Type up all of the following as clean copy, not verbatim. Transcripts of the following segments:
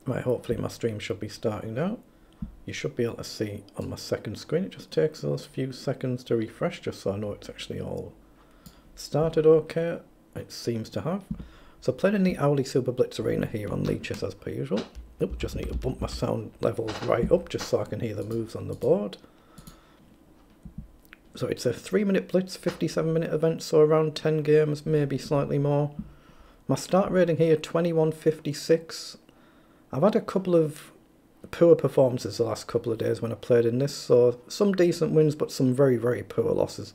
Right, hopefully my stream should be starting now. You should be able to see on my second screen. It just takes those few seconds to refresh just so I know it's actually all started okay. It seems to have. So playing in the Owly Super Blitz arena here on Leeches as per usual. Oop, just need to bump my sound levels right up just so I can hear the moves on the board. So it's a 3-minute blitz, 57-minute event, so around 10 games, maybe slightly more. My start rating here, 2156. I've had a couple of poor performances the last couple of days when I played in this, so some decent wins but some very, very poor losses.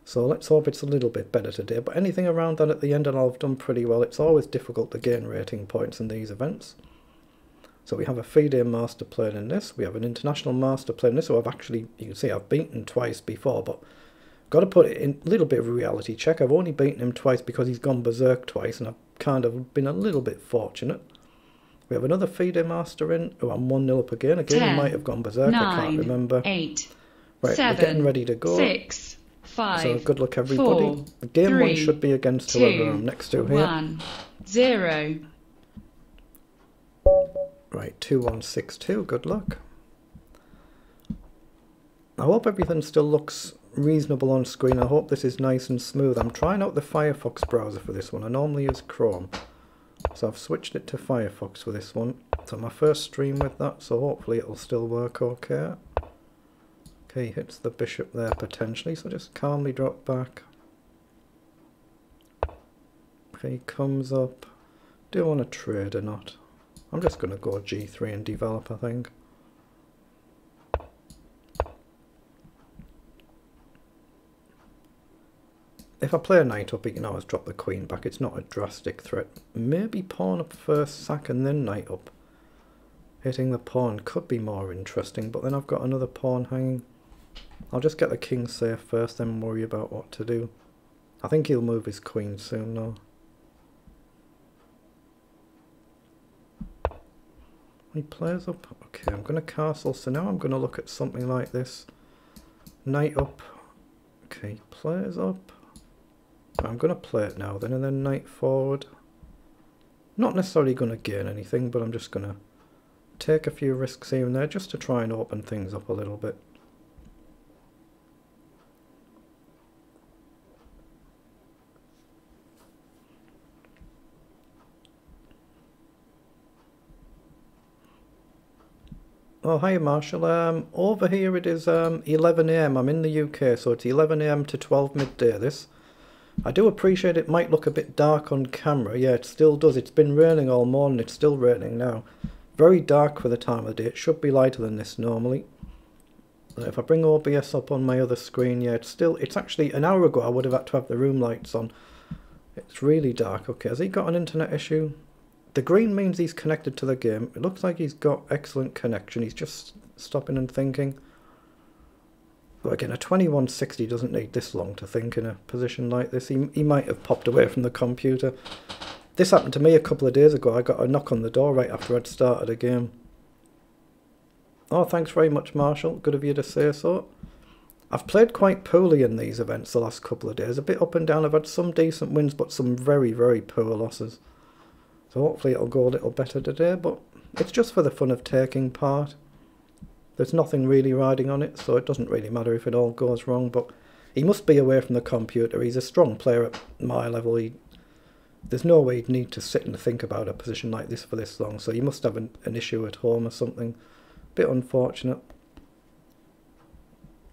So let's hope it's a little bit better today, but anything around that at the end and I've done pretty well. It's always difficult to gain rating points in these events. So we have a FIDE master playing in this, we have an international master playing this, so I've actually, you can see I've beaten twice before, but got to put it in a little bit of a reality check. I've only beaten him twice because he's gone berserk twice and I've kind of been a little bit fortunate. We have another FIDE master in. Oh, I'm 1-0 up again. Again, 10, he might have gone berserk. 9, I can't remember. 8, right, 7, we're getting ready to go. 6, 5, so good luck, everybody. 4, Game 3, 1 should be against 2, whoever I'm next to here. 1, 0. Right, 2162. Good luck. I hope everything still looks reasonable on screen. I hope this is nice and smooth. I'm trying out the Firefox browser for this one. I normally use Chrome. So I've switched it to Firefox for this one. So my first stream with that, so hopefully it'll still work okay. Okay, he hits the bishop there potentially, so just calmly drop back. Okay, he comes up. Do I want to trade or not? I'm just going to go G3 and develop, I think. If I play a knight up, he can always drop the queen back. It's not a drastic threat. Maybe pawn up first, sack, and then knight up. Hitting the pawn could be more interesting, but then I've got another pawn hanging. I'll just get the king safe first, then worry about what to do. I think he'll move his queen soon, though. He plays up. Okay, I'm going to castle, so now I'm going to look at something like this. Knight up. Okay, plays up. I'm going to play it now then, and then knight forward. Not necessarily going to gain anything, but I'm just going to take a few risks here and there just to try and open things up a little bit. Oh, hi Marshall. Over here it is 11 AM. I'm in the UK, so it's 11 AM to 12 midday this. I do appreciate it might look a bit dark on camera. Yeah, it still does. It's been raining all morning. It's still raining now. Very dark for the time of day. It should be lighter than this normally. If I bring OBS up on my other screen, yeah, it's actually an hour ago I would have had to have the room lights on. It's really dark. Okay, has he got an internet issue? The green means he's connected to the game. It looks like he's got excellent connection. He's just stopping and thinking. But again, a 2160 doesn't need this long to think in a position like this. He might have popped away from the computer. This happened to me a couple of days ago. I got a knock on the door right after I'd started a game. Oh, thanks very much, Marshall. Good of you to say so. I've played quite poorly in these events the last couple of days. A bit up and down. I've had some decent wins, but some very, very poor losses. So hopefully it'll go a little better today, but it's just for the fun of taking part. There's nothing really riding on it, so it doesn't really matter if it all goes wrong, but he must be away from the computer. He's a strong player at my level. There's no way he'd need to sit and think about a position like this for this long, so he must have an issue at home or something. Bit unfortunate.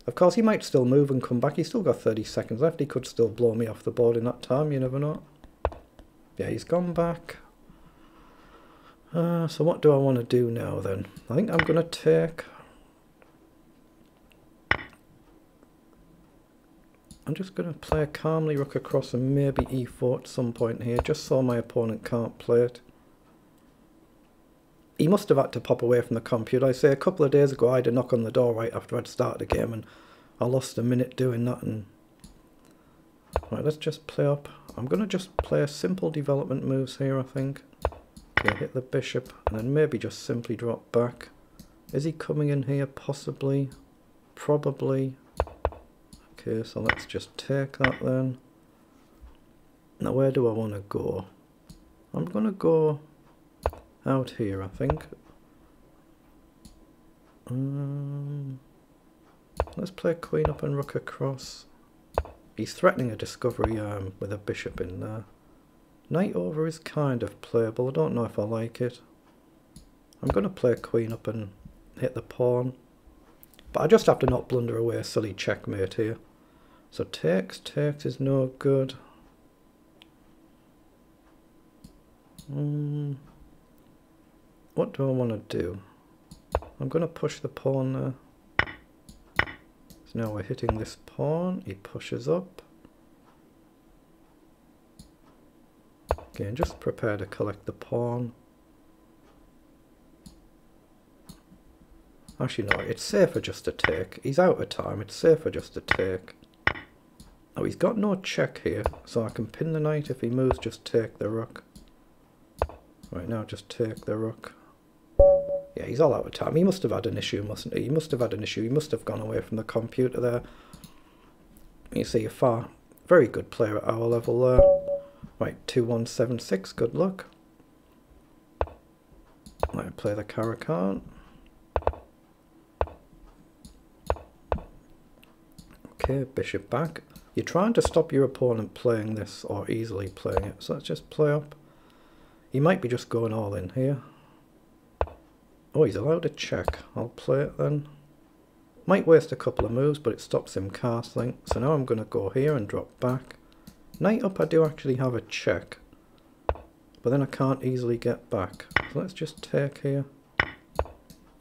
Of course, he might still move and come back. He's still got 30 seconds left. He could still blow me off the board in that time, you never know. Yeah, he's gone back. So what do I want to do now then? I think I'm going to take... I'm just going to play a calmly rook across and maybe e4 at some point here, just so my opponent can't play it. He must have had to pop away from the computer. I say a couple of days ago I had a knock on the door right after I'd started the game and I lost a minute doing that. And right, let's just play up. I'm going to just play simple development moves here, I think. Okay, hit the bishop and then maybe just simply drop back. Is he coming in here? Possibly. Probably. Okay, so let's just take that then. Now where do I want to go? I'm going to go out here, I think. Let's play queen up and rook across. He's threatening a discovery with a bishop in there. Knight over is kind of playable. I don't know if I like it. I'm going to play queen up and hit the pawn. But I just have to not blunder away a silly checkmate here. So takes is no good. What do I want to do? I'm going to push the pawn there. So now we're hitting this pawn. He pushes up. Again, just prepare to collect the pawn. Actually, no, it's safer just to take. He's out of time. It's safer just to take. Oh, he's got no check here, so I can pin the knight. If he moves, just take the rook. Right now, just take the rook. Yeah, he's all out of time. He must have had an issue, mustn't he? He must have had an issue. He must have gone away from the computer there. You see a very good player at our level there. Right, 2176, good luck. Right, play the Caracan. Okay, bishop back. You're trying to stop your opponent playing this or easily playing it, so let's just play up. He might be just going all in here. Oh, he's allowed to check. I'll play it then. Might waste a couple of moves, but it stops him castling. So now I'm going to go here and drop back. Knight up, I do actually have a check. But then I can't easily get back. So let's just take here.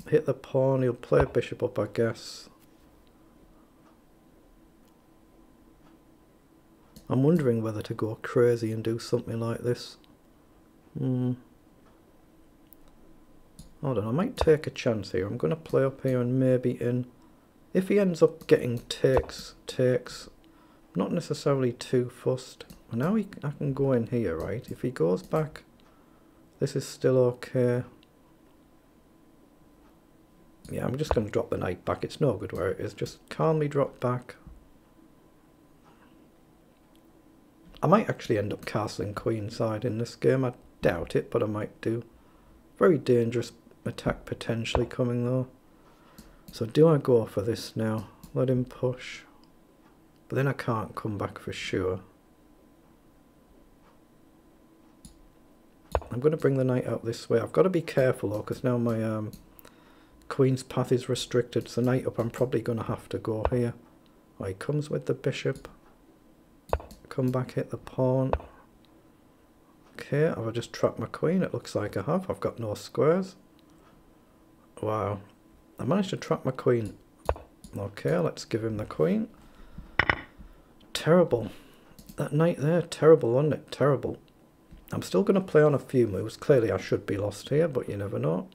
Hit the pawn. He'll play bishop up, I guess. I'm wondering whether to go crazy and do something like this. Hold on, I might take a chance here. I'm going to play up here and maybe in. If he ends up getting takes, not necessarily too fussed. Now I can go in here, right? If he goes back, this is still okay. Yeah, I'm just going to drop the knight back. It's no good where it is. Just calmly drop back. I might actually end up castling queenside in this game. I doubt it, but I might do. Very dangerous attack potentially coming though. So do I go for this now? Let him push. But then I can't come back for sure. I'm going to bring the knight out this way. I've got to be careful though, because now my queen's path is restricted. So knight up, I'm probably going to have to go here. Oh, he comes with the bishop. Come back, hit the pawn. Okay, have I just trapped my queen? It looks like I have. I've got no squares. Wow. I managed to trap my queen. Okay, let's give him the queen. Terrible. That knight there, terrible, wasn't it? Terrible. I'm still going to play on a few moves. Clearly I should be lost here, but you never know.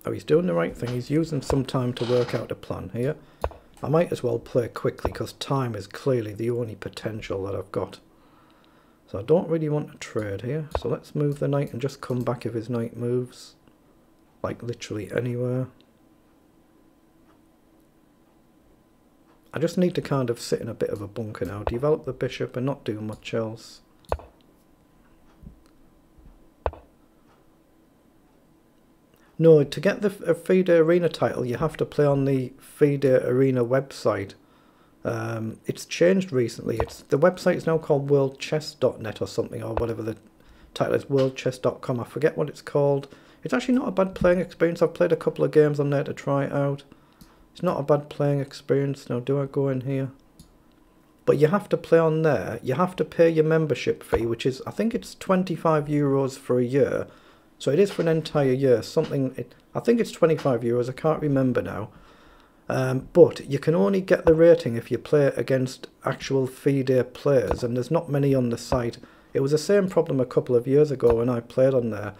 Oh, he's doing the right thing. He's using some time to work out a plan here. I might as well play quickly because time is clearly the only potential that I've got. So I don't really want to trade here. So let's move the knight and just come back if his knight moves. Like literally anywhere. I just need to kind of sit in a bit of a bunker now. Develop the bishop and not do much else. No, to get the FIDE Arena title, you have to play on the FIDE Arena website. It's changed recently. The website is now called worldchess.net or something, or whatever the title is, worldchess.com. I forget what it's called. It's actually not a bad playing experience. I've played a couple of games on there to try it out. It's not a bad playing experience. Now, do I go in here? But you have to play on there. You have to pay your membership fee, which is, I think it's €25 for a year. So it is for an entire year. I think it's €25. I can't remember now. But you can only get the rating if you play against actual FIDE players, and there's not many on the site. It was the same problem a couple of years ago when I played on there.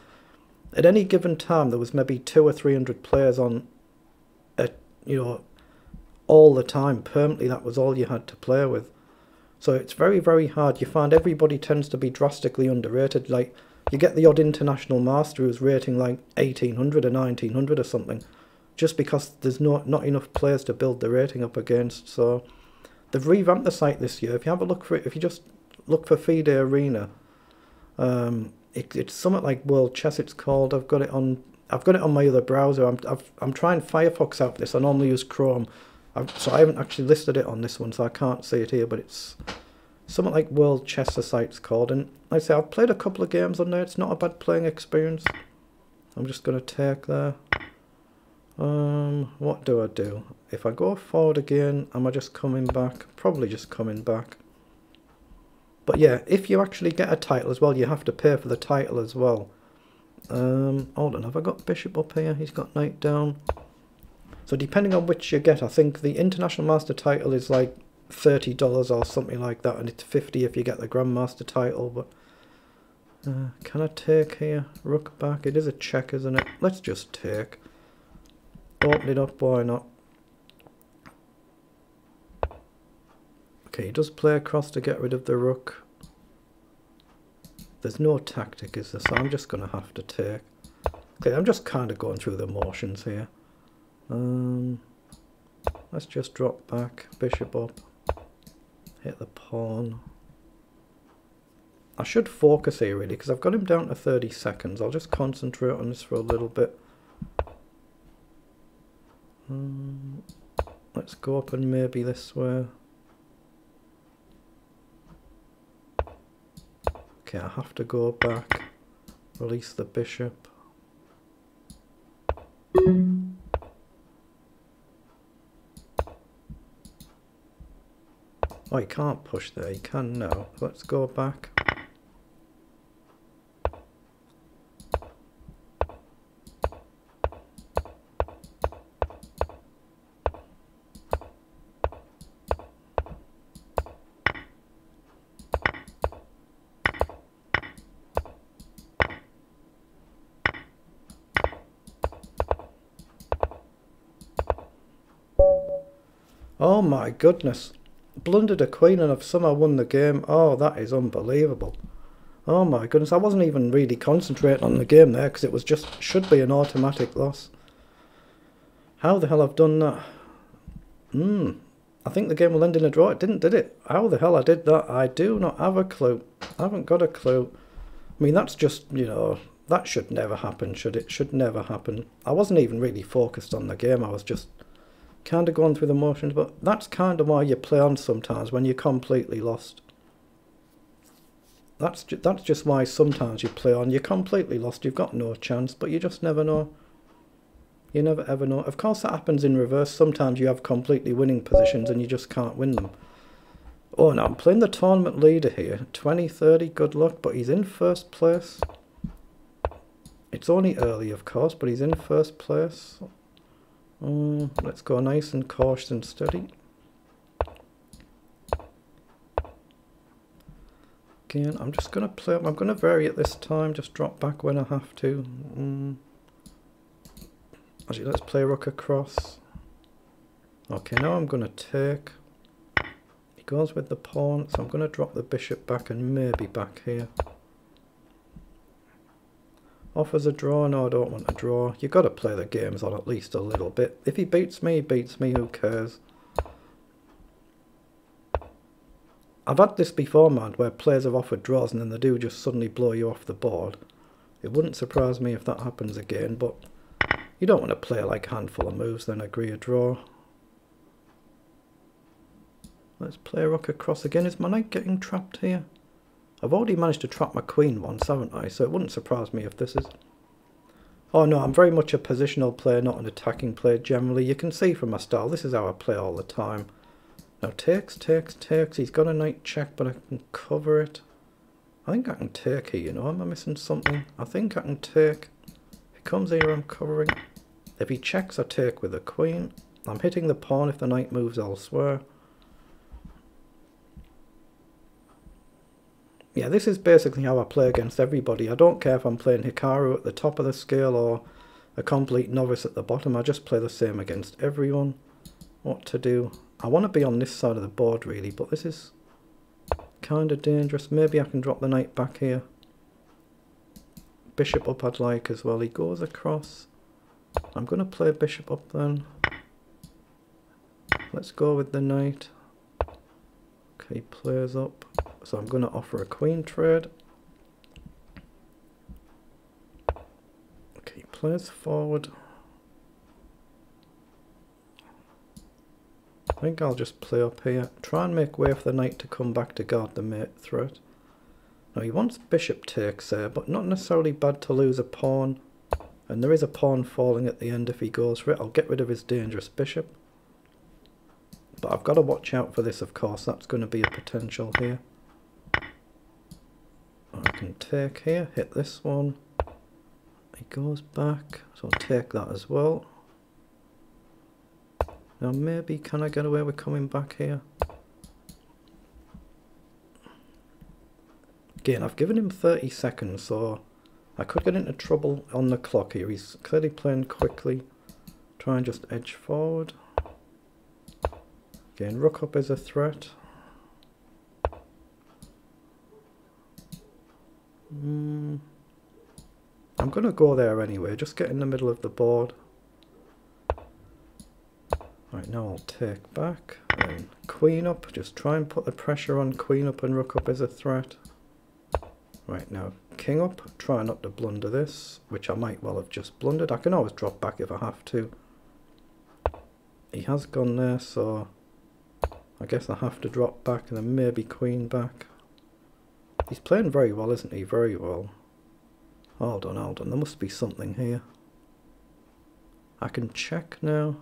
At any given time, there was maybe 200 or 300 players on, all the time, permanently. That was all you had to play with. So it's very, very hard. You find everybody tends to be drastically underrated. Like, you get the odd international master who's rating like 1800 or 1900 or something, just because there's not enough players to build the rating up against. So They've revamped the site this year. If you have a look for it, if you just look for FIDE Arena, it's something like World Chess. It's called. I've got it on my other browser. I'm trying Firefox out for this. I normally use Chrome, so I haven't actually listed it on this one, so I can't see it here. But it's something like World Chess, the site's called. And like I say, I've played a couple of games on there. It's not a bad playing experience. I'm just going to take there. What do I do? If I go forward again, am I just coming back? Probably just coming back. But yeah, if you actually get a title as well, you have to pay for the title as well. Hold on, have I got bishop up here? He's got knight down. So depending on which you get, I think the International Master title is like $30 or something like that, and it's $50 if you get the Grandmaster title. But can I take here? Rook back. It is a check, isn't it? Let's just take. Open it up, why not? Okay, he does play across to get rid of the rook. There's no tactic, is there? So I'm just going to have to take. Okay, I'm just kind of going through the motions here. Let's just drop back, bishop up, hit the pawn. I should focus here really, because I've got him down to 30 seconds. I'll just concentrate on this for a little bit. Let's go up and maybe this way. Okay, I have to go back, release the bishop. Oh, you can't push there, you can now. Let's go back. Oh my goodness. Blundered a queen and I've somehow won the game. Oh, that is unbelievable. Oh my goodness, I wasn't even really concentrating on the game there because it was just, should be an automatic loss. How the hell I've done that? I think the game will end in a draw. It didn't, did it? How the hell I did that? I do not have a clue. I haven't got a clue. I mean, that's just, you know, that should never happen, should it? Should never happen. I wasn't even really focused on the game. I was just kind of going through the motions, but that's kind of why you play on sometimes when you're completely lost. That's just why sometimes you play on. You're completely lost. You've got no chance, but you just never know. You never ever know. Of course, that happens in reverse. Sometimes you have completely winning positions and you just can't win them. Oh, no, I'm playing the tournament leader here. 20-30, good luck, but he's in first place. It's only early, of course, but he's in first place. Let's go nice and cautious and steady. Again, I'm just going to play up. I'm going to vary it this time, just drop back when I have to. Actually, let's play rook across. Okay, now I'm going to take. He goes with the pawn, so I'm going to drop the bishop back and maybe back here. Offers a draw. No, I don't want a draw. You've got to play the games on at least a little bit. If he beats me, he beats me, who cares? I've had this before, man, where players have offered draws and then they do just suddenly blow you off the board. It wouldn't surprise me if that happens again, but you don't want to play like a handful of moves then agree a draw. Let's play rook across again. Is my knight getting trapped here? I've already managed to trap my queen once, haven't I? So it wouldn't surprise me if this is... Oh no, I'm very much a positional player, not an attacking player generally. You can see from my style, this is how I play all the time. Now takes, takes, takes. He's got a knight check, but I can cover it. I think I can take here, you know. Am I missing something? I think I can take. If he comes here, I'm covering. If he checks, I take with the queen. I'm hitting the pawn if the knight moves elsewhere. Yeah, this is basically how I play against everybody. I don't care if I'm playing Hikaru at the top of the scale or a complete novice at the bottom. I just play the same against everyone. What to do? I want to be on this side of the board really, but this is kind of dangerous. Maybe I can drop the knight back here. Bishop up I'd like as well. He goes across. I'm going to play bishop up then. Let's go with the knight. He plays up, so I'm going to offer a queen trade. Okay, he plays forward. I think I'll just play up here. Try and make way for the knight to come back to guard the mate threat. Now he wants bishop takes there, but not necessarily bad to lose a pawn. And there is a pawn falling at the end if he goes for it. I'll get rid of his dangerous bishop. But I've got to watch out for this, of course. That's going to be a potential here. I can take here, hit this one. He goes back, so I'll take that as well. Now maybe, can I get away with coming back here? Again, I've given him 30 seconds, so I could get into trouble on the clock here. He's clearly playing quickly. Try and just edge forward. Again, rook up is a threat. I'm going to go there anyway, just get in the middle of the board. Right, now I'll take back, and queen up, just try and put the pressure on. Queen up and rook up is a threat. Right, now king up, try not to blunder this, which I might well have just blundered. I can always drop back if I have to. He has gone there, so I guess I have to drop back and then maybe queen back. He's playing very well, isn't he? Very well. Hold on, there must be something here. I can check now.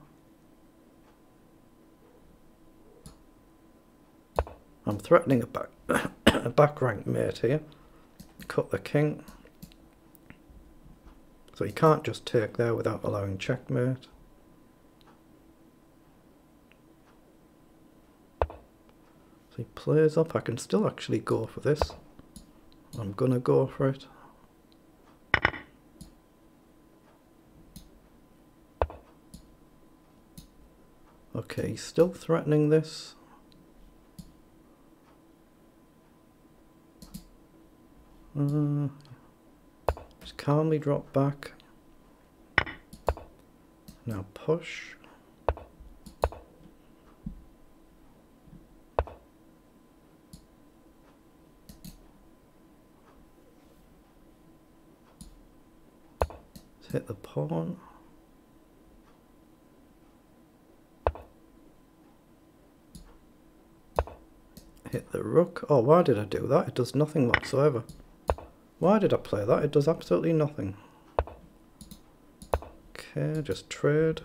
I'm threatening a back rank mate here. Cut the king. So he can't just take there without allowing checkmate. So he plays up. I can still actually go for this. I'm gonna go for it. Okay, he's still threatening this. Just calmly drop back. Now push. Let's hit the pawn. Hit the rook. Oh, why did I do that? It does nothing whatsoever. Why did I play that? It does absolutely nothing. Okay, just trade.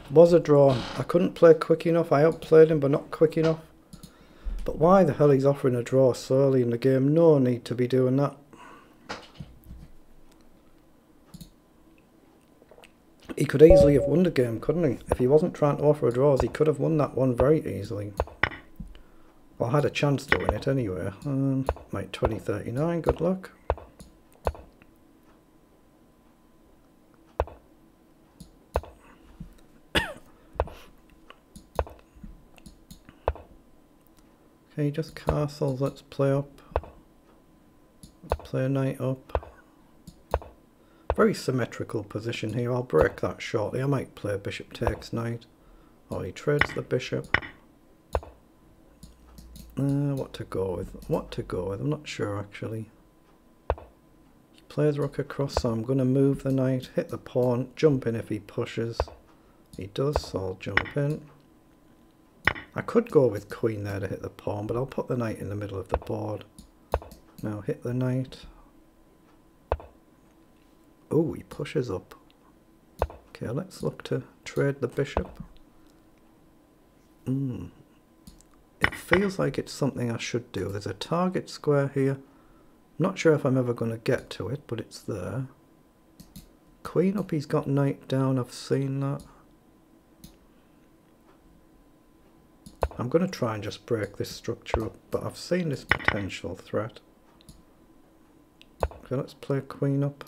Was a draw. I couldn't play quick enough. I outplayed him, but not quick enough. But why the hell he's offering a draw so early in the game? No need to be doing that. He could easily have won the game, couldn't he? If he wasn't trying to offer a draws, he could have won that one very easily. Well, I had a chance to win it anyway. Knight 2039, good luck. Okay, just castles, let's play up. Let's play a knight up. Very symmetrical position here. I'll break that shortly. I might play bishop takes knight. Or he trades the bishop. What to go with? What to go with? I'm not sure actually. He plays rook across, so I'm going to move the knight, hit the pawn, jump in if he pushes. He does, so I'll jump in. I could go with queen there to hit the pawn, but I'll put the knight in the middle of the board. Now hit the knight. Oh, he pushes up. Okay, let's look to trade the bishop. It feels like it's something I should do. There's a target square here. I'm not sure if I'm ever going to get to it, but it's there. Queen up, he's got knight down, I've seen that. I'm going to try and just break this structure up, but I've seen this potential threat. Okay, let's play queen up.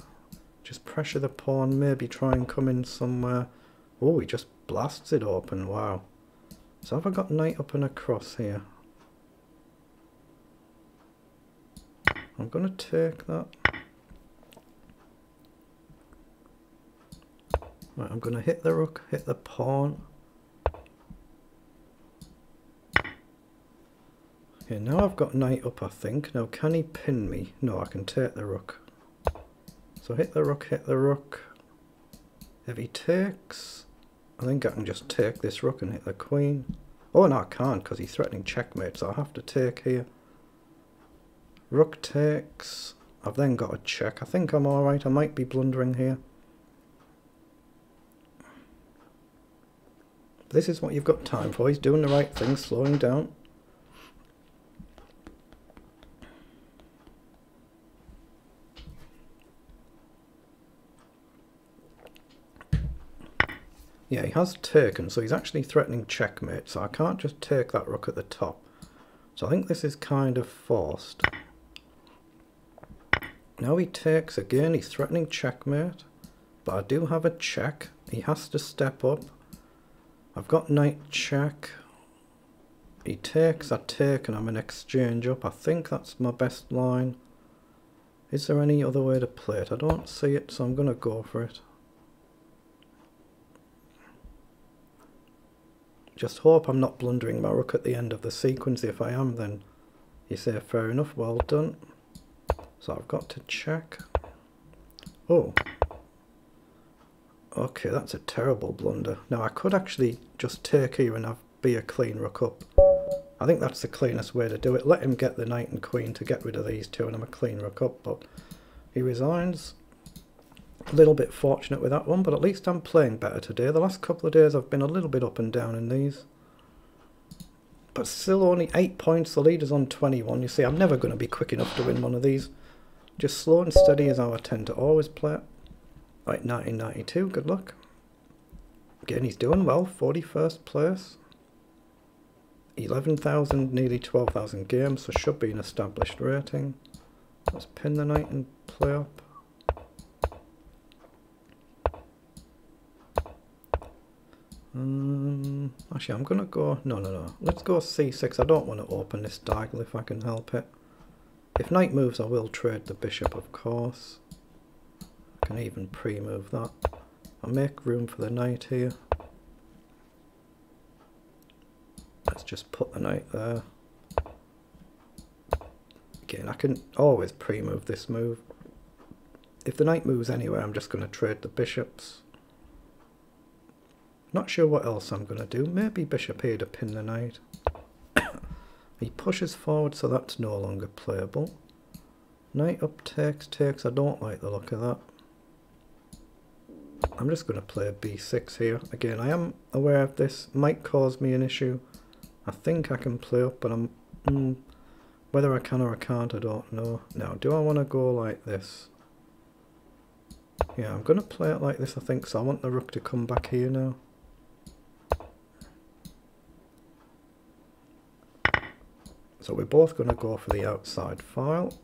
Just pressure the pawn, maybe try and come in somewhere. Oh, he just blasts it open, wow. So have I got knight up and across here? I'm going to take that. Right, I'm going to hit the rook, hit the pawn. Okay, now I've got knight up, I think. Now can he pin me? No, I can take the rook. So hit the rook, hit the rook. If he takes, I think I can just take this rook and hit the queen. Oh no, I can't because he's threatening checkmate, so I have to take here. Rook takes. I've then got a check. I think I'm alright. I might be blundering here. This is what you've got time for. He's doing the right thing, slowing down. Yeah, he has taken, so he's actually threatening checkmate, so I can't just take that rook at the top. So I think this is kind of forced. Now he takes again, he's threatening checkmate, but I do have a check. He has to step up. I've got knight check. He takes, I take, and I'm in exchange up. I think that's my best line. Is there any other way to play it? I don't see it, so I'm going to go for it. Just hope I'm not blundering my rook at the end of the sequence. If I am, then you say fair enough, well done. So I've got to check. Oh. Okay, that's a terrible blunder. Now I could actually just take here and be a clean rook up. I think that's the cleanest way to do it. Let him get the knight and queen to get rid of these two and I'm a clean rook up, but he resigns. A little bit fortunate with that one, but at least I'm playing better today. The last couple of days I've been a little bit up and down in these. But still only 8 points, the leader's on 21. You see, I'm never going to be quick enough to win one of these. Just slow and steady is how I tend to always play it. Right, 1992, good luck. Again, he's doing well, 41st place. 11,000, nearly 12,000 games, so should be an established rating. Let's pin the knight and play up. Actually, I'm going to go... No. Let's go c6. I don't want to open this diagonal if I can help it. If knight moves, I will trade the bishop, of course. I can even pre-move that. I'll make room for the knight here. Let's just put the knight there. Again, I can always pre-move this move. If the knight moves anywhere, I'm just going to trade the bishops. Not sure what else I'm going to do. Maybe bishop here to pin the knight. He pushes forward, so that's no longer playable. Knight up takes. I don't like the look of that. I'm just going to play b6 here. Again, I am aware of this. Might cause me an issue. I think I can play up, but I'm... whether I can or I can't, I don't know. Now, do I want to go like this? Yeah, I'm going to play it like this, I think. So I want the rook to come back here now. So we're both going to go for the outside file.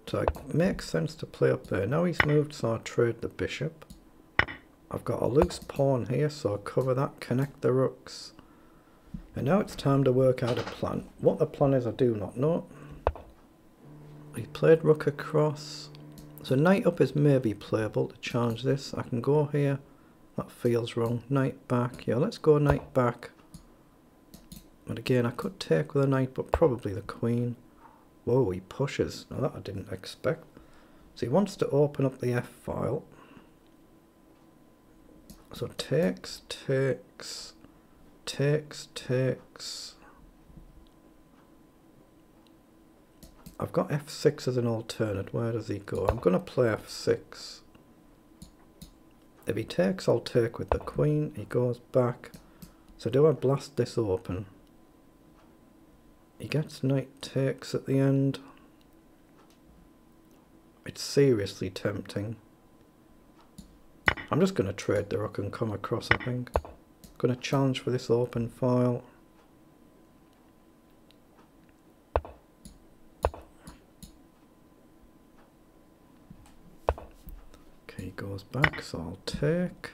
So it makes sense to play up there. Now he's moved, so I trade the bishop. I've got a loose pawn here, so I'll cover that, connect the rooks. And now it's time to work out a plan. What the plan is, I do not know. He played rook across. So knight up is maybe playable to challenge this. I can go here That feels wrong. Knight back. Yeah, let's go knight back. And again, I could take with a knight, but probably the queen. Whoa, he pushes. Now that I didn't expect. So he wants to open up the F file. So takes, takes, takes, takes. I've got F6 as an alternate. Where does he go? I'm going to play F6. If he takes, I'll take with the queen. He goes back. So do I blast this open? He gets knight takes at the end. It's seriously tempting. I'm just going to trade the rook and come across, I think. Going to challenge for this open file. Okay, he goes back, so I'll take.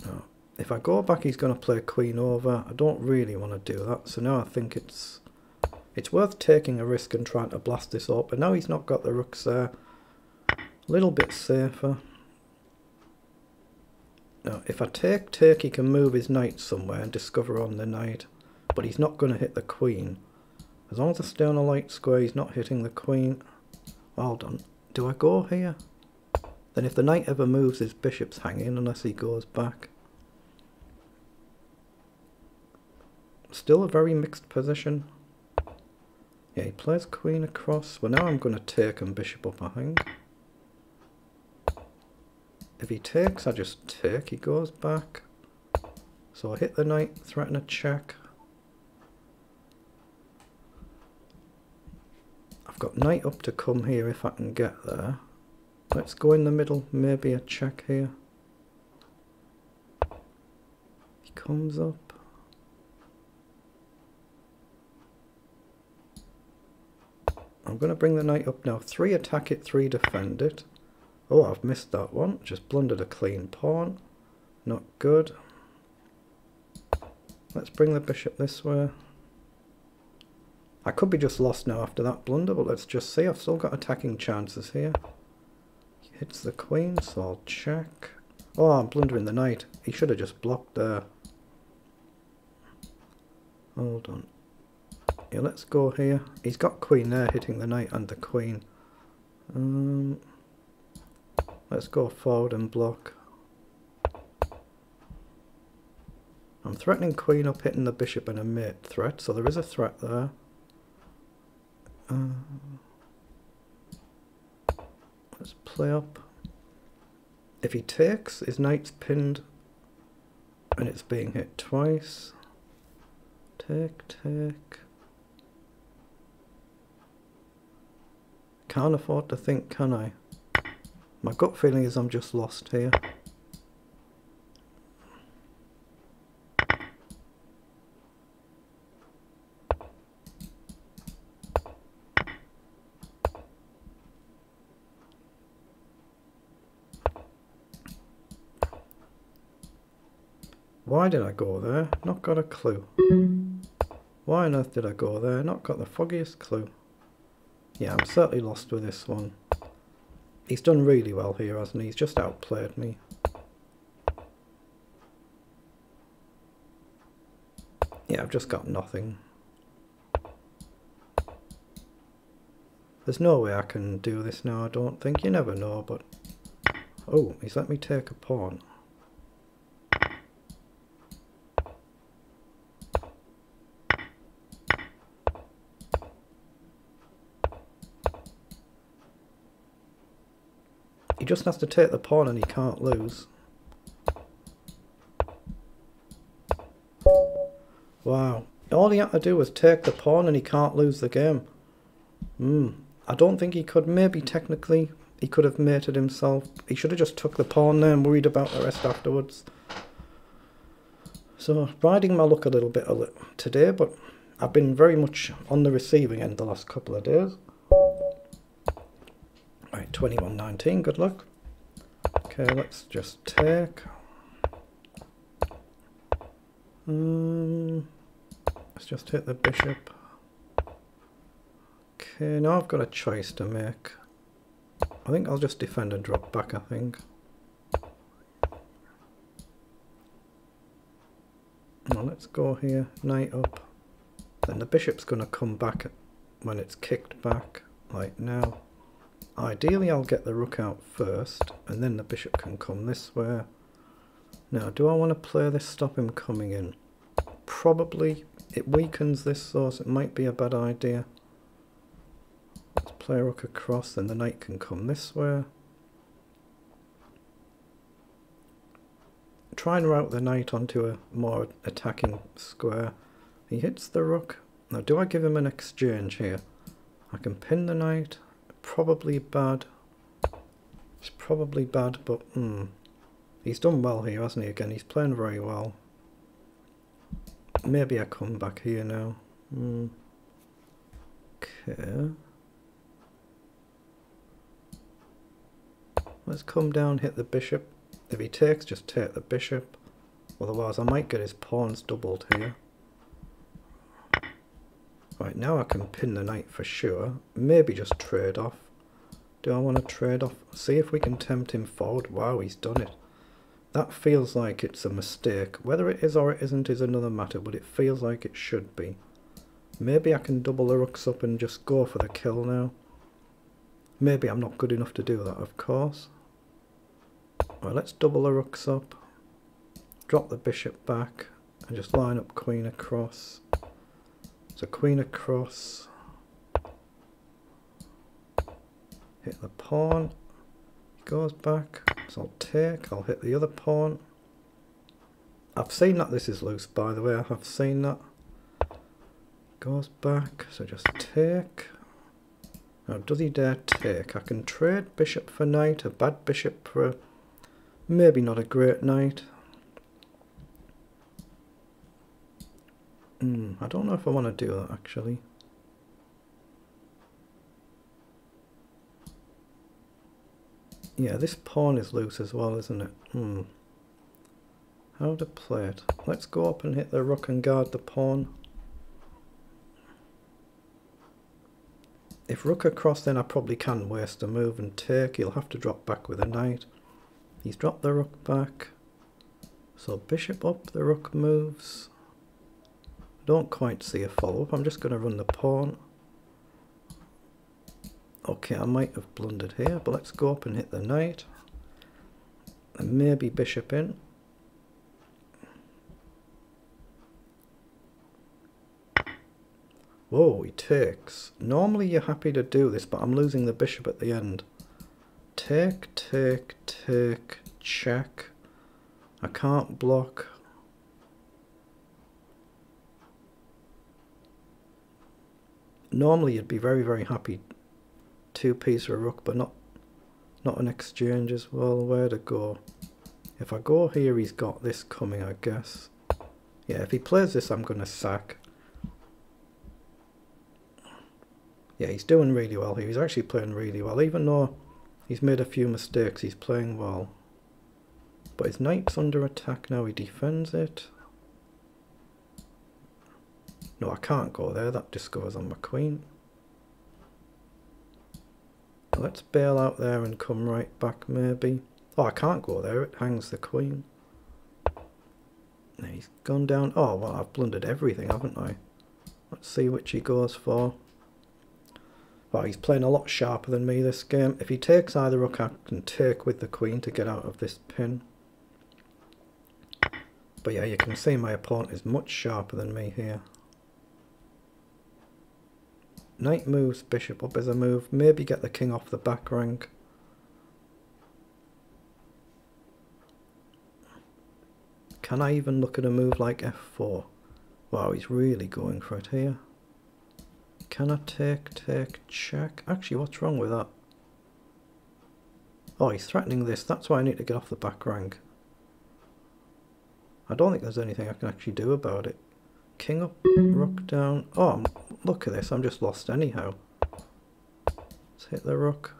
No. If I go back, he's going to play queen over. I don't really want to do that, so now I think it's worth taking a risk and trying to blast this up. But now he's not got the rooks there. A little bit safer. Now, if I take, he can move his knight somewhere and discover on the knight. But he's not going to hit the queen. As long as I stay on a light square, he's not hitting the queen. Well done. Do I go here? Then if the knight ever moves, his bishop's hanging unless he goes back. Still a very mixed position. Yeah, he plays queen across. Well, now I'm going to take and bishop up, I think. If he takes, I just take. He goes back. So I hit the knight, threaten a check. I've got knight up to come here if I can get there. Let's go in the middle, maybe a check here. He comes up. I'm going to bring the knight up now. 3 attack it, 3 defend it. Oh, I've missed that one. Just blundered a clean pawn. Not good. Let's bring the bishop this way. I could be just lost now after that blunder, but let's just see. I've still got attacking chances here. He hits the queen, so I'll check. Oh, I'm blundering the knight. He should have just blocked there. Hold on. Yeah, let's go here. He's got queen there, hitting the knight and the queen. Let's go forward and block. I'm threatening queen up, hitting the bishop and a mate threat, so there is a threat there. Let's play up. If he takes, his knight's pinned and it's being hit twice. Take, take. Can't afford to think, can I? My gut feeling is I'm just lost here. Why did I go there? Not got a clue. Why on earth did I go there? Not got the foggiest clue. Yeah, I'm certainly lost with this one. He's done really well here, hasn't he? He's just outplayed me. Yeah, I've just got nothing. There's no way I can do this now, I don't think. You never know, but... Oh, he's let me take a pawn. He just has to take the pawn and he can't lose. Wow. All he had to do was take the pawn and he can't lose the game. I don't think he could. Maybe technically he could have mated himself. He should have just took the pawn there and worried about the rest afterwards. So, riding my luck a little bit today, but I've been very much on the receiving end the last couple of days. Right, 21-19, good luck. Okay, let's just take. Let's just hit the bishop. Okay, now I've got a choice to make. I think I'll just defend and drop back, I think. Now let's go here, knight up. Then the bishop's going to come back when it's kicked back, like now. Ideally I'll get the rook out first, and then the bishop can come this way. Now, do I want to play this, stop him coming in? Probably. It weakens this, so it might be a bad idea. Let's play rook across, then the knight can come this way. Try and route the knight onto a more attacking square. He hits the rook. Now, do I give him an exchange here? I can pin the knight. Probably bad. It's probably bad, but he's done well here, hasn't he? Again, he's playing very well. Maybe I come back here now. Okay. Let's come down, hit the bishop. If he takes, just take the bishop. Otherwise, I might get his pawns doubled here. Right, now I can pin the knight for sure. Maybe just trade off. Do I want to trade off? See if we can tempt him forward. Wow, he's done it. That feels like it's a mistake. Whether it is or it isn't is another matter, but it feels like it should be. Maybe I can double the rooks up and just go for the kill now. Maybe I'm not good enough to do that, of course. Well, let's double the rooks up. Drop the bishop back and just line up queen across. So queen across. Hit the pawn. He goes back. So I'll take, I'll hit the other pawn. I've seen that this is loose, by the way, I have seen that. Goes back, so just take. Now does he dare take? I can trade bishop for knight, a bad bishop for a, maybe not a great knight. I don't know if I want to do that actually. Yeah, this pawn is loose as well, isn't it? How to play it? Let's go up and hit the rook and guard the pawn. If rook across, then I probably can waste a move and take. He'll have to drop back with a knight. He's dropped the rook back. So bishop up, the rook moves. Don't quite see a follow-up. I'm just going to run the pawn. Okay, I might have blundered here, but let's go up and hit the knight. And maybe bishop in. Whoa, he takes. Normally you're happy to do this, but I'm losing the bishop at the end. Take, take, take, check. I can't block. Normally you'd be very, very happy. Two piece of a rook, but not an exchange as well. Where to go? If I go here, he's got this coming, I guess. Yeah, if he plays this, I'm going to sack. Yeah, he's doing really well here. He's actually playing really well. Even though he's made a few mistakes, he's playing well. But his knight's under attack now. He defends it. No, I can't go there. That just goes on my queen. Let's bail out there and come right back maybe. Oh, I can't go there. It hangs the queen. He's gone down. Oh, well, I've blundered everything, haven't I? Let's see which he goes for. Well, he's playing a lot sharper than me this game. If he takes either rook, I can take with the queen to get out of this pin. But yeah, you can see my opponent is much sharper than me here. Knight moves, bishop up as a move. Maybe get the king off the back rank. Can I even look at a move like f4? Wow, he's really going for it here. Can I take, check? Actually, what's wrong with that? Oh, he's threatening this. That's why I need to get off the back rank. I don't think there's anything I can actually do about it. King up, rook down. Oh, look at this. I'm just lost anyhow. Let's hit the rook.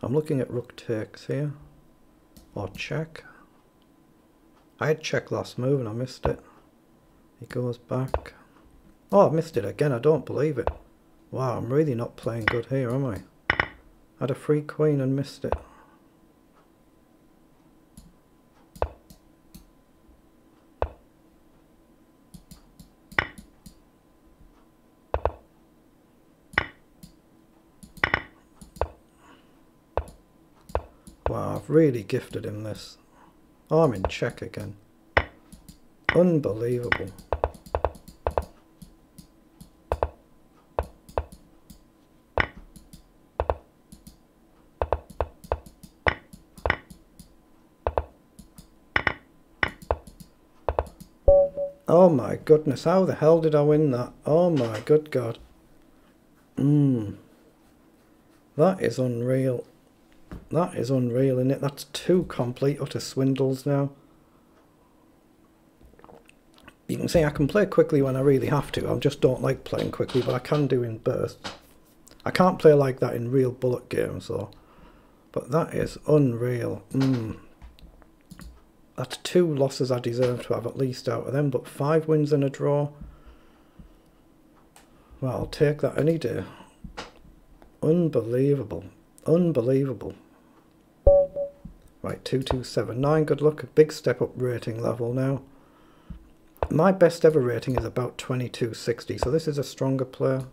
I'm looking at rook takes here. Or check. I had check last move and I missed it. He goes back. Oh, I've missed it again. I don't believe it. Wow, I'm really not playing good here, am I? Had a free queen and missed it. Wow, I've really gifted him this. Oh, I'm in check again. Unbelievable. Oh my goodness, how the hell did I win that? Oh my good God. That is unreal. That is unreal, isn't it? That's two complete utter swindles now. You can see I can play quickly when I really have to. I just don't like playing quickly, but I can do in bursts. I can't play like that in real bullet games though. But that is unreal. That's two losses I deserve to have at least out of them, but 5 wins and a draw. Well, I'll take that any day. Unbelievable. Unbelievable. Right, 2279, good luck. A big step up rating level now. My best ever rating is about 2260, so this is a stronger player.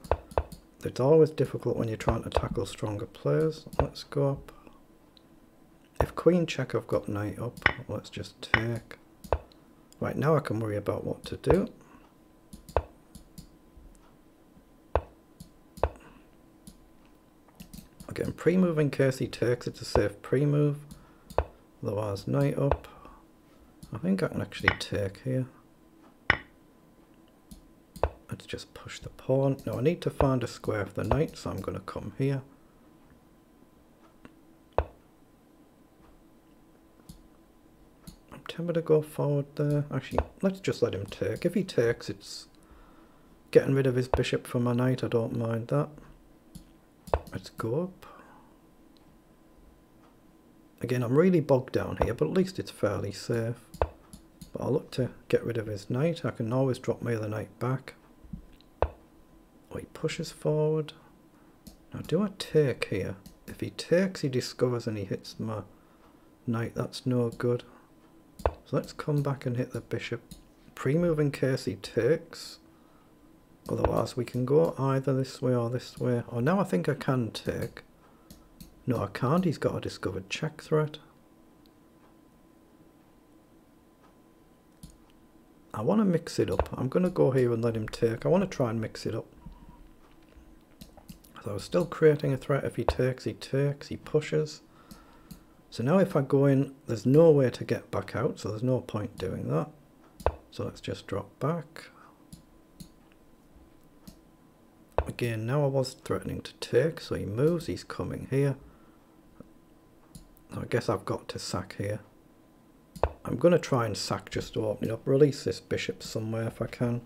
It's always difficult when you're trying to tackle stronger players. Let's go up. If queen check, I've got knight up. Let's just take. Right, now I can worry about what to do. Again, pre-move in case he takes. It's a safe pre-move. Otherwise, knight up. I think I can actually take here. Let's just push the pawn. Now I need to find a square for the knight, so I'm going to come here. I'm tempted to go forward there. Actually, let's just let him take. If he takes, it's getting rid of his bishop for my knight. I don't mind that. Let's go up. Again, I'm really bogged down here, but at least it's fairly safe. But I'll look to get rid of his knight. I can always drop my other knight back. Oh, he pushes forward. Now, do I take here? If he takes, he discovers and he hits my knight. That's no good. So let's come back and hit the bishop. Pre-move in case he takes. Otherwise, we can go either this way or this way. Oh, now I think I can take. No, I can't. He's got a discovered check threat. I want to mix it up. I'm going to go here and let him take. I want to try and mix it up. So I was still creating a threat. If he takes, he pushes. So now if I go in, there's no way to get back out, so there's no point doing that. So let's just drop back. Again, now I was threatening to take, so he moves, he's coming here. I guess I've got to sack here. I'm going to try and sack just to open it up, release this bishop somewhere if I can.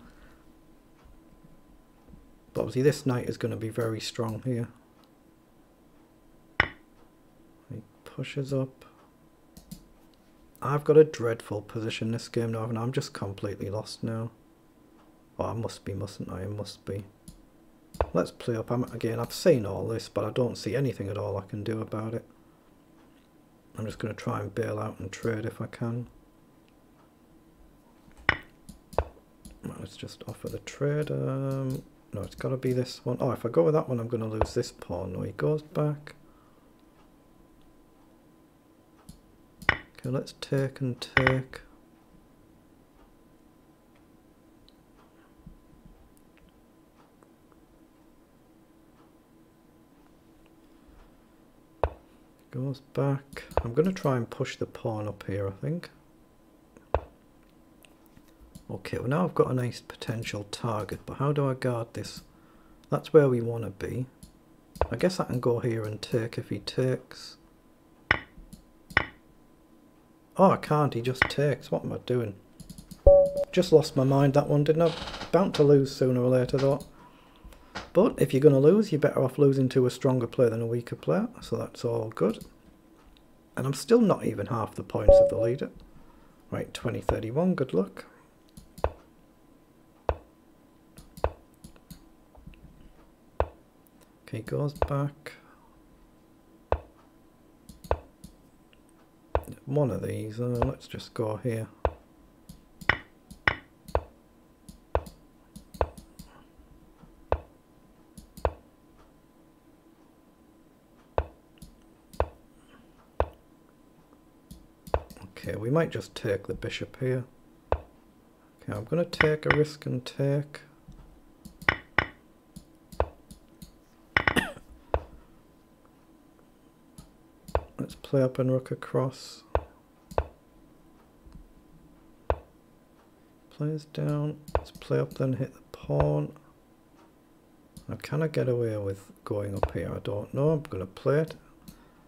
But obviously this knight is going to be very strong here. He pushes up. I've got a dreadful position this game now, and I'm just completely lost now. Oh, I must be, mustn't I? I must be. Let's play up. Again, I've seen all this, but I don't see anything at all I can do about it. I'm just going to try and bail out and trade if I can. Right, let's just offer the trade. No, it's got to be this one. Oh, if I go with that one, I'm going to lose this pawn. No, he goes back. Okay, let's take and take. Goes back. I'm going to try and push the pawn up here, I think. Okay, well now I've got a nice potential target, but how do I guard this? That's where we want to be. I guess I can go here and take if he takes. Oh, I can't, he just takes. What am I doing? Just lost my mind that one, didn't I? Bound to lose sooner or later though. But if you're going to lose, you're better off losing to a stronger player than a weaker player. So that's all good. And I'm still not even half the points of the leader. Right, 2031, good luck. Okay, goes back. One of these, let's just go here. Okay, we might just take the bishop here. Okay, I'm going to take a risk and take. Let's play up and rook across. Plays down. Let's play up then hit the pawn. Now can I get away with going up here? I don't know. I'm going to play it.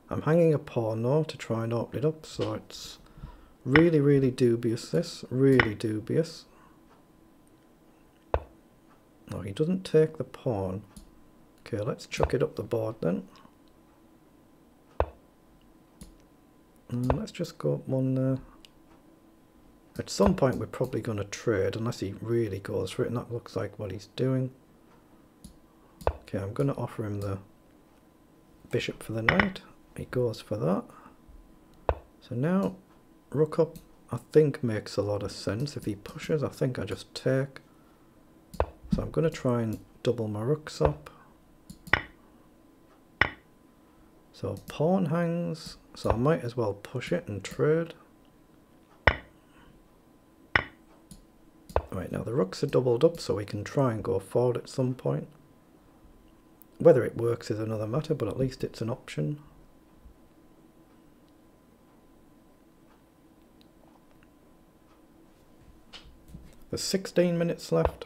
I'm hanging a pawn now to try and open it up, so it's really, really dubious this. Really dubious. No, he doesn't take the pawn. Okay, let's chuck it up the board then. Let's just go up one there. At some point we're probably going to trade unless he really goes for it, and that looks like what he's doing. Okay, I'm going to offer him the bishop for the knight. He goes for that. So now rook up I think makes a lot of sense. If he pushes I think I just take. So I'm going to try and double my rooks up. So pawn hangs, so I might as well push it and trade. Right, now the rooks are doubled up so we can try and go forward at some point. Whether it works is another matter, but at least it's an option. There's 16 minutes left.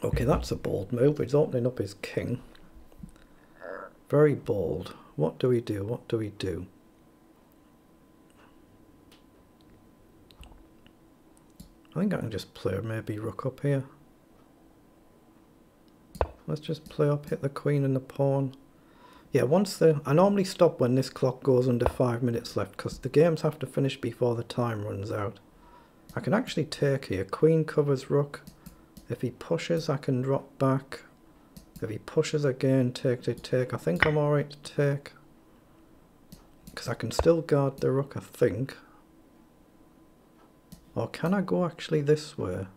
Okay, that's a bold move. He's opening up his king. Very bold. What do we do? What do we do? I think I can just play maybe rook up here. Let's just play up, hit the queen and the pawn. Yeah, I normally stop when this clock goes under 5 minutes left because the games have to finish before the time runs out. I can actually take here. Queen covers rook. If he pushes I can drop back. If he pushes again, take to take. I think I'm alright to take. Because I can still guard the rook, I think. Or can I go actually this way?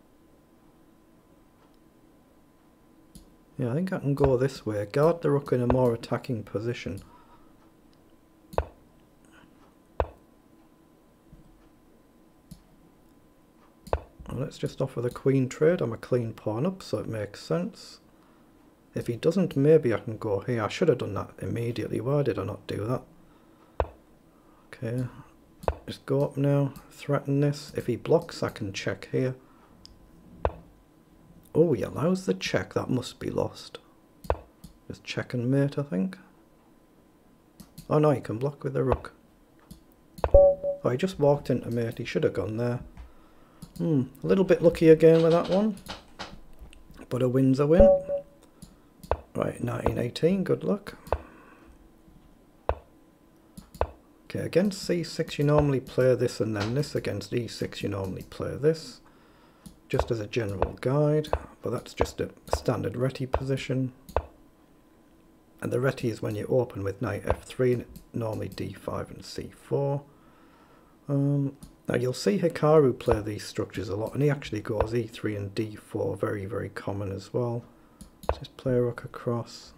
Yeah, I think I can go this way. Guard the rook in a more attacking position. Well, let's just offer the queen trade. I'm a clean pawn up, so it makes sense. If he doesn't, maybe I can go here. I should have done that immediately. Why did I not do that? Okay. Just go up now. Threaten this. If he blocks, I can check here. Oh, he allows the check. That must be lost. Just check and mate, I think. Oh no, he can block with the rook. Oh, he just walked into mate. He should have gone there. A little bit lucky again with that one. But a win's a win. Right, 1918, good luck. Okay, against c6 you normally play this and then this. Against e6 you normally play this. Just as a general guide, but that's just a standard reti position. And the reti is when you open with knight f3 and normally d5 and c4. Now you'll see Hikaru play these structures a lot, and he actually goes e3 and d4, very, very common as well. Just play a rook across.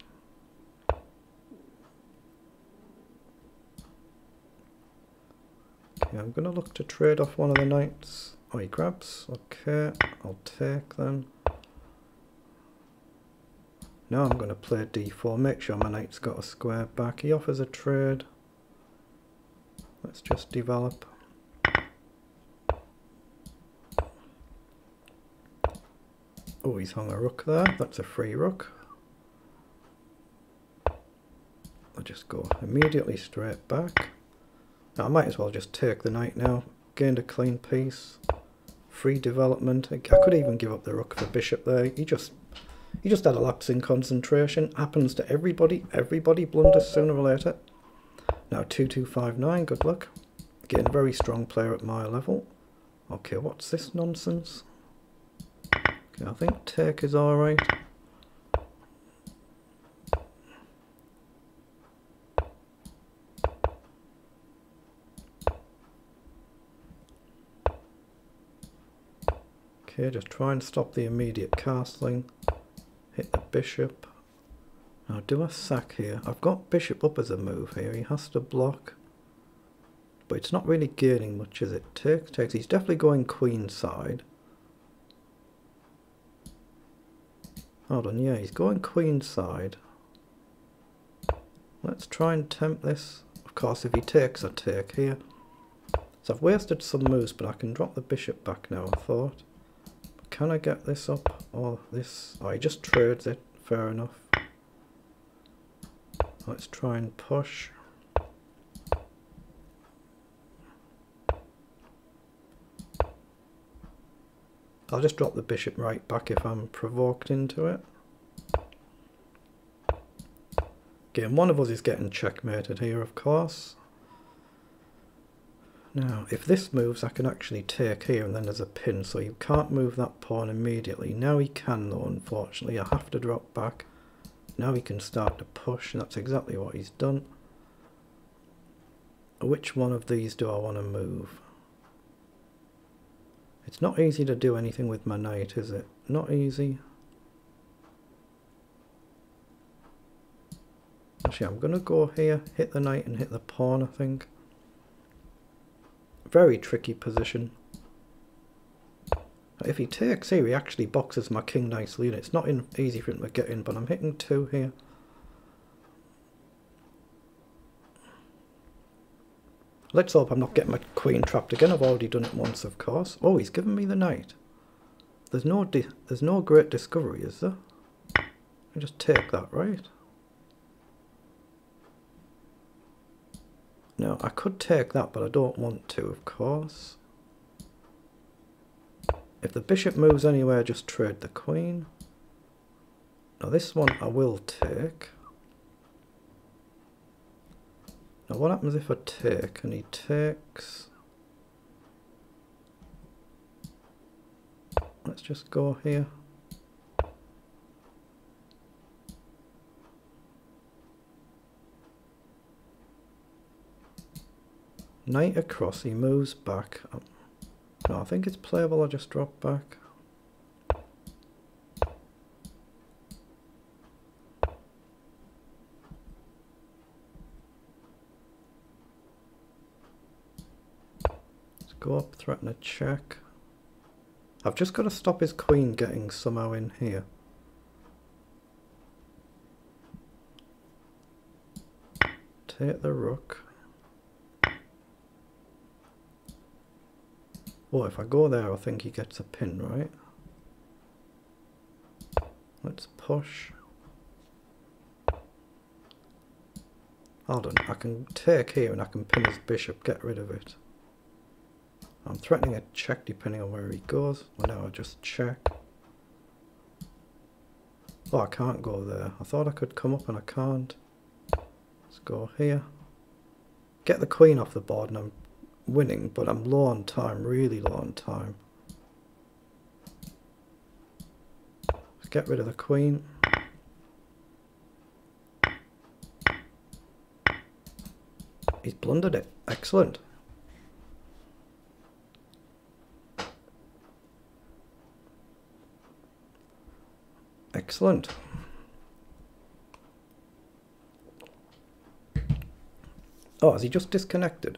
Okay, I'm going to look to trade off one of the knights. Oh, he grabs. Okay, I'll take then. Now I'm going to play d4, make sure my knight's got a square back. He offers a trade. Let's just develop. Oh, he's hung a rook there. That's a free rook. I'll just go immediately straight back. Now I might as well just take the knight now. Gained a clean piece. Free development. I could even give up the rook for bishop there. He just had a lapse in concentration. Happens to everybody. Everybody blunders sooner or later. Now 2259. Good luck. Again, a very strong player at my level. Okay, what's this nonsense? I think take is alright. Okay, just try and stop the immediate castling. Hit the bishop. Now do a sack here. I've got bishop up as a move here. He has to block. But it's not really gaining much, is it? Takes, takes. He's definitely going queen side. Hold on, yeah, he's going queen side. Let's try and tempt this. Of course, if he takes, I take here. So I've wasted some moves, but I can drop the bishop back now, I thought. But can I get this up? Or this? Oh, he just trades it. Fair enough. Let's try and push. I'll just drop the bishop right back if I'm provoked into it. Again, one of us is getting checkmated here, of course. Now, if this moves, I can actually take here, and then there's a pin, so you can't move that pawn immediately. Now he can, though, unfortunately. I have to drop back. Now he can start to push, and that's exactly what he's done. Which one of these do I want to move? It's not easy to do anything with my knight, is it? Not easy. Actually, I'm going to go here, hit the knight and hit the pawn, I think. Very tricky position. If he takes here, he actually boxes my king nicely in. It's not easy for him to get in, but I'm hitting 2 here. Let's hope I'm not getting my queen trapped again. I've already done it once, of course. Oh, he's given me the knight. There's no great discovery, is there? I just take that, right? No, I could take that, but I don't want to, of course. If the bishop moves anywhere, just trade the queen. Now this one I will take. Now what happens if I take and he takes? Let's just go here. Knight across, he moves back. No, I think it's playable, I just drop back. Let's go up, threaten a check. I've just got to stop his queen getting somehow in here. Take the rook. Oh, if I go there, I think he gets a pin, right? Let's push. Hold on, I can take here and I can pin his bishop, get rid of it. I'm threatening a check depending on where he goes. Well, now I just check. Oh, I can't go there. I thought I could come up and I can't. Let's go here. Get the queen off the board and I'm winning, but I'm low on time, really low on time. Let's get rid of the queen. He's blundered it. Excellent. Excellent. Oh, has he just disconnected?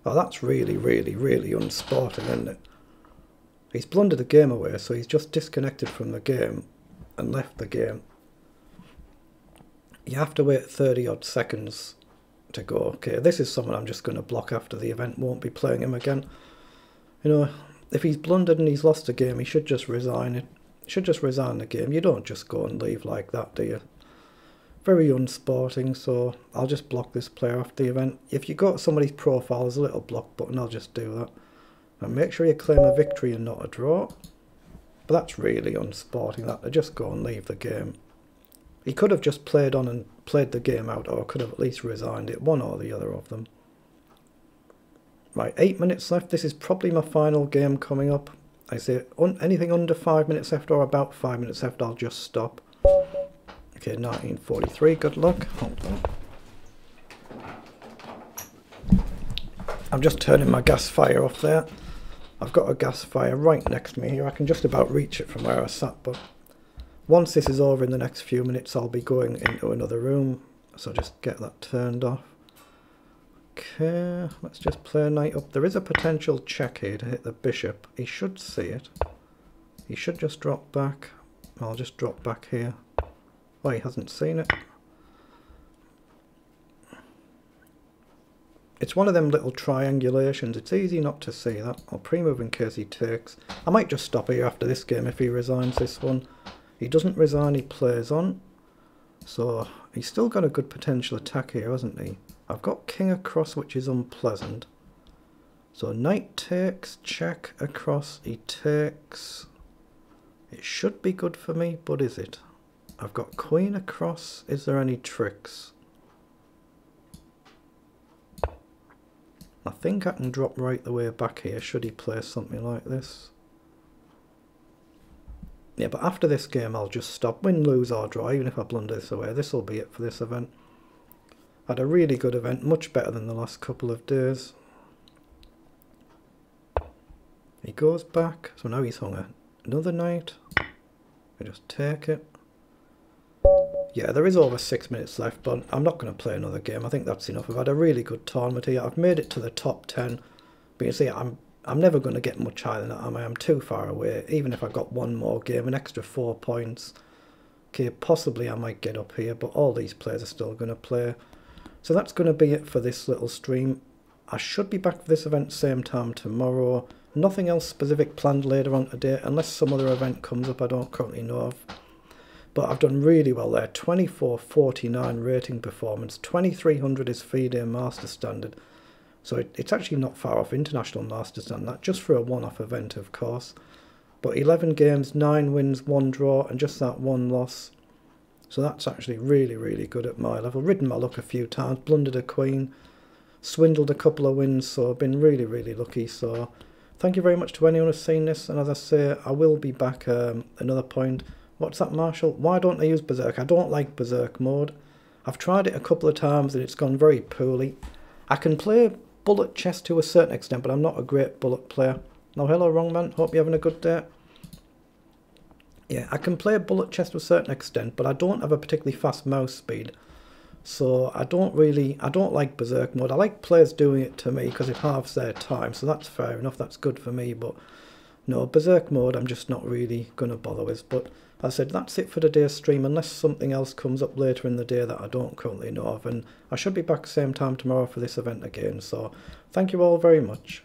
Oh, that's really, really, really unsporting, isn't it? He's blundered the game away, so he's just disconnected from the game and left the game. You have to wait 30 odd seconds to go. Okay, this is someone I'm just going to block after the event, won't be playing him again. You know, if he's blundered and he's lost the game, he should just resign it. He should just resign the game. You don't just go and leave like that, do you? Very unsporting, so I'll just block this player after the event. If you go to somebody's profile, there's a little block button, I'll just do that. And make sure you claim a victory and not a draw. But that's really unsporting, that to just go and leave the game. He could have just played on and played the game out, or could have at least resigned it, one or the other of them. Right, 8 minutes left. This is probably my final game coming up. I say anything under 5 minutes left or about 5 minutes left, I'll just stop. Okay, 1943, good luck. Hold on. I'm just turning my gas fire off there. I've got a gas fire right next to me here. I can just about reach it from where I sat, but once this is over in the next few minutes, I'll be going into another room. So just get that turned off. Okay, let's just play knight up. There is a potential check here to hit the bishop. He should see it. He should just drop back. I'll just drop back here. Oh, he hasn't seen it. It's one of them little triangulations. It's easy not to see that. I'll pre-move in case he takes. I might just stop here after this game if he resigns this one. He doesn't resign, he plays on. So he's still got a good potential attack here, hasn't he? I've got king across, which is unpleasant. So knight takes, check across, he takes. It should be good for me, but is it? I've got queen across. Is there any tricks? I think I can drop right the way back here should he play something like this. Yeah, but after this game I'll just stop. Win, lose or draw, even if I blunder this away. This will be it for this event. Had a really good event, much better than the last couple of days. He goes back, so now he's hung another knight. I just take it. Yeah, there is over 6 minutes left, but I'm not going to play another game. I think that's enough. I've had a really good tournament here. I've made it to the top 10. But you see, I'm never going to get much higher than that, am I? I'm too far away. Even if I got one more game, an extra 4 points. Okay, possibly I might get up here, but all these players are still going to play. So that's going to be it for this little stream. I should be back for this event same time tomorrow. Nothing else specific planned later on today, unless some other event comes up I don't currently know of. But I've done really well there. 2449 rating performance. 2300 is FIDE Master Standard. So it's actually not far off International Master Standard. That just for a one-off event, of course. But 11 games, 9 wins, 1 draw, and just that 1 loss. So that's actually really, really good at my level. Ridden my luck a few times, blundered a queen, swindled a couple of wins, so I've been really, really lucky. So thank you very much to anyone who's seen this. And as I say, I will be back another point. What's that, Marshall? Why don't I use Berserk? I don't like Berserk mode. I've tried it a couple of times and it's gone very poorly. I can play bullet chess to a certain extent, but I'm not a great bullet player. Now, hello, wrong man. Hope you're having a good day. Yeah, I can play bullet chess to a certain extent, but I don't have a particularly fast mouse speed. So I don't like Berserk mode. I like players doing it to me because it halves their time, so that's fair enough. That's good for me, but no, Berserk mode I'm just not really going to bother with. But as I said, that's it for today's stream, unless something else comes up later in the day that I don't currently know of. And I should be back same time tomorrow for this event again. So thank you all very much.